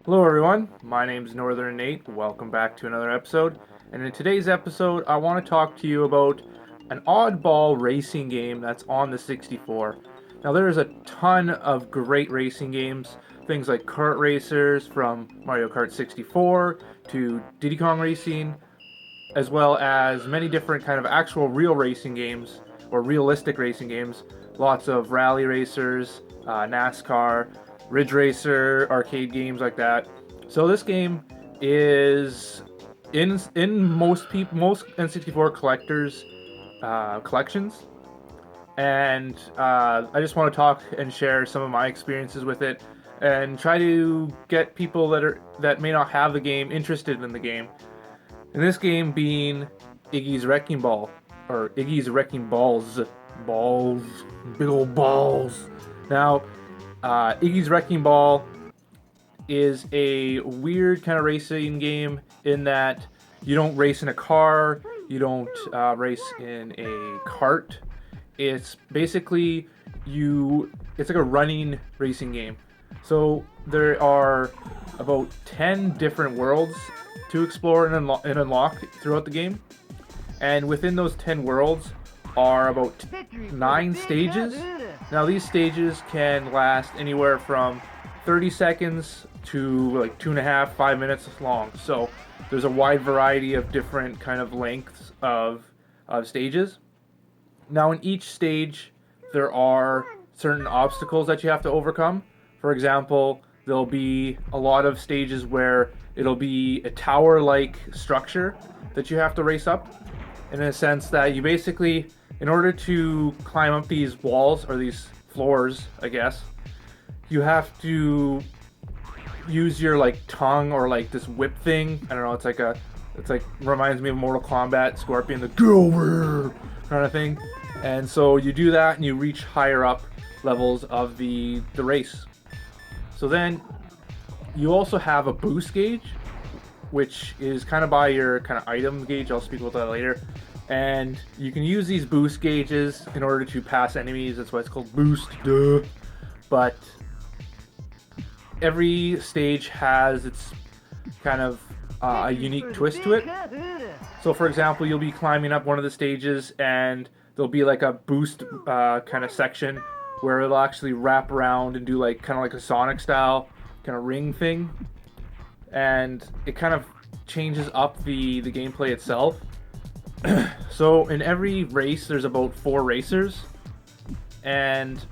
Hello everyone, my name is Northern Nate. Welcome back to another episode. And in today's episode, I want to talk to you about an oddball racing game that's on the 64. Now there's a ton of great racing games, things like kart racers from Mario Kart 64 to Diddy Kong Racing, as well as many different kind of actual real racing games or realistic racing games. Lots of rally racers, NASCAR, Ridge Racer, arcade games like that. So this game is in most N64 collectors collections, and I just want to talk and share some of my experiences with it, and try to get people that may not have the game interested in the game. And this game being Iggy's Wrecking Ball, or Iggy's Wrecking balls, big old balls. Now, Iggy's Wrecking Ball is a weird kind of racing game in that you don't race in a car, you don't race in a cart. It's basically it's like a running racing game. So there are about 10 different worlds to explore and unlock throughout the game. And within those 10 worlds are about 9 stages. Now these stages can last anywhere from 30 seconds to like 2.5, 5 minutes long. So there's a wide variety of different kind of lengths of stages. Now in each stage there are certain obstacles that you have to overcome. For example, there'll be a lot of stages where it'll be a tower-like structure that you have to race up, in a sense that you basically, in order to climb up these walls, or these floors, I guess, you have to use your like tongue or like this whip thing. I don't know, it's like reminds me of Mortal Kombat, Scorpion, the go over kind of thing. And so you do that and you reach higher up levels of the race. So then you also have a boost gauge, which is kind of by your kind of item gauge. I'll speak about that later. And you can use these boost gauges in order to pass enemies. That's why it's called boost. Duh. But every stage has its kind of a unique twist to it. So for example, you'll be climbing up one of the stages and there'll be like a boost kind of section where it'll actually wrap around and do like kind of like a Sonic style kind of ring thing, and it kind of changes up the gameplay itself. So in every race there's about 4 racers, and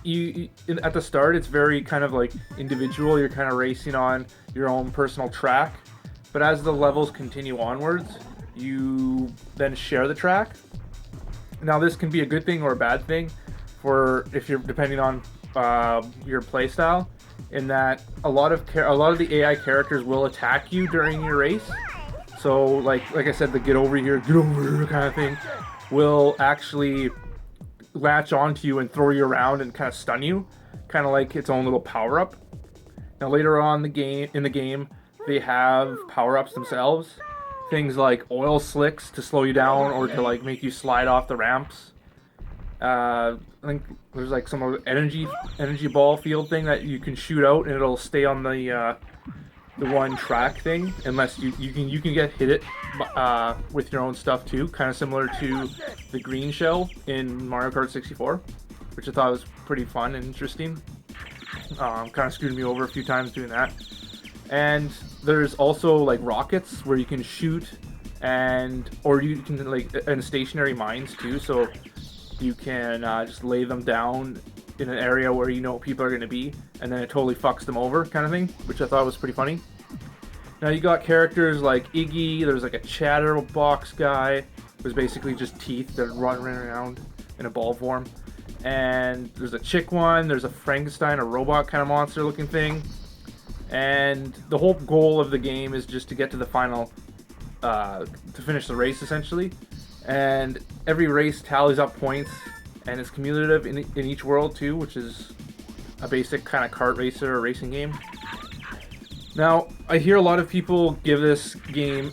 at the start it's very kind of like individual. You're kind of racing on your own personal track, but as the levels continue onwards you then share the track. Now this can be a good thing or a bad thing for if you're depending on your playstyle, in that a lot of the AI characters will attack you during your race. So like I said, the get over here kind of thing will actually latch onto you and throw you around and kind of stun you, kind of like its own little power up. Now later on in the game, they have power ups themselves, things like oil slicks to slow you down or to like make you slide off the ramps. I think there's like some energy ball field thing that you can shoot out and it'll stay on the one track thing, unless you can get hit it with your own stuff too, kind of similar to the green shell in Mario Kart 64, which I thought was pretty fun and interesting. Kind of screwed me over a few times doing that. And there's also like rockets where you can shoot, or you can and stationary mines too, so you can just lay them down in an area where you know people are going to be, and then it totally fucks them over kind of thing, which I thought was pretty funny. Now you got characters like Iggy. There's like a chatterbox guy who's basically just teeth that run around in a ball form. And there's a chick one. There's a Frankenstein, a robot kind of monster looking thing. And the whole goal of the game is just to get to the final, to finish the race essentially. And every race tallies up points, and it's cumulative in each world too, which is a basic kind of kart racer or racing game. Now, I hear a lot of people give this game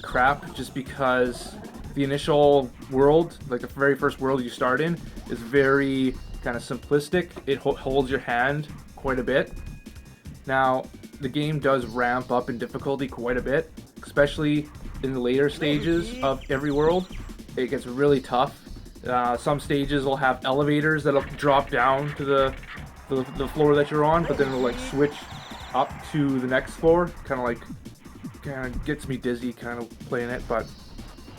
crap just because the initial world, like the very first world you start in, is very kind of simplistic. It holds your hand quite a bit. Now, the game does ramp up in difficulty quite a bit, especially in the later stages of every world. It gets really tough. Some stages will have elevators that'll drop down to the floor that you're on, but then it'll like switch up to the next floor. Kind of gets me dizzy kind of playing it.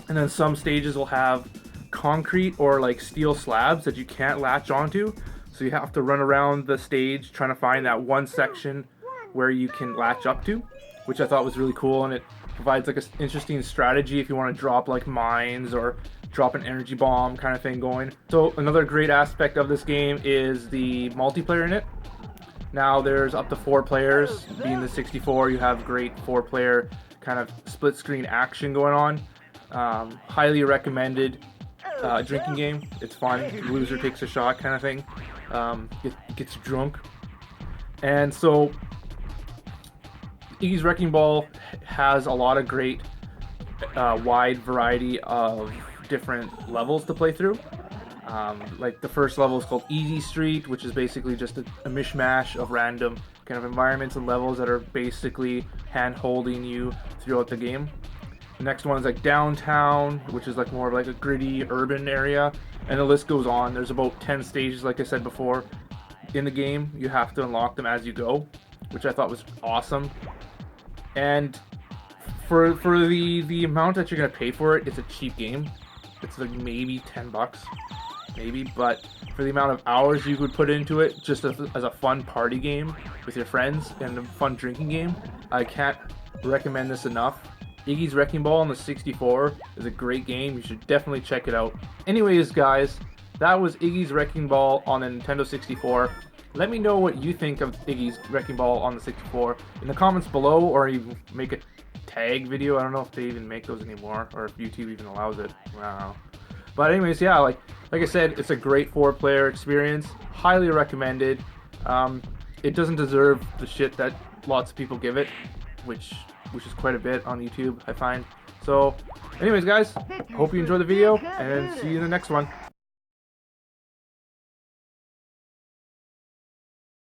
And then some stages will have concrete or like steel slabs that you can't latch onto, so you have to run around the stage trying to find that one section where you can latch up to, which I thought was really cool, and it provides like an interesting strategy if you want to drop like mines or drop an energy bomb kind of thing going. So another great aspect of this game is the multiplayer in it. Now there's up to 4 players. Being the 64, you have great 4-player kind of split screen action going on. Highly recommended drinking game. It's fun. Loser takes a shot kind of thing. Gets you drunk. And so Iggy's Wrecking Ball has a lot of great wide variety of different levels to play through. Like the first level is called Easy Street, which is basically just a mishmash of random kind of environments and levels that are basically hand-holding you throughout the game. The next one is like Downtown, which is like more of like a gritty urban area, and the list goes on. There's about 10 stages, like I said before, in the game. You have to unlock them as you go, which I thought was awesome. And for the amount that you're gonna pay for it, it's a cheap game. It's like maybe $10, maybe, but for the amount of hours you would put into it, just as a fun party game with your friends and a fun drinking game, I can't recommend this enough. Iggy's Wrecking Ball on the 64 is a great game. You should definitely check it out. Anyways, guys, that was Iggy's Wrecking Ball on the Nintendo 64. Let me know what you think of Iggy's Wrecking Ball on the 64 in the comments below, or even make a tag video. I don't know if they even make those anymore, or if YouTube even allows it. I don't know. But anyways, yeah, like I said, it's a great 4-player experience. Highly recommended. It doesn't deserve the shit that lots of people give it, which is quite a bit on YouTube, I find. So anyways, guys, hope you enjoyed the video, and see you in the next one.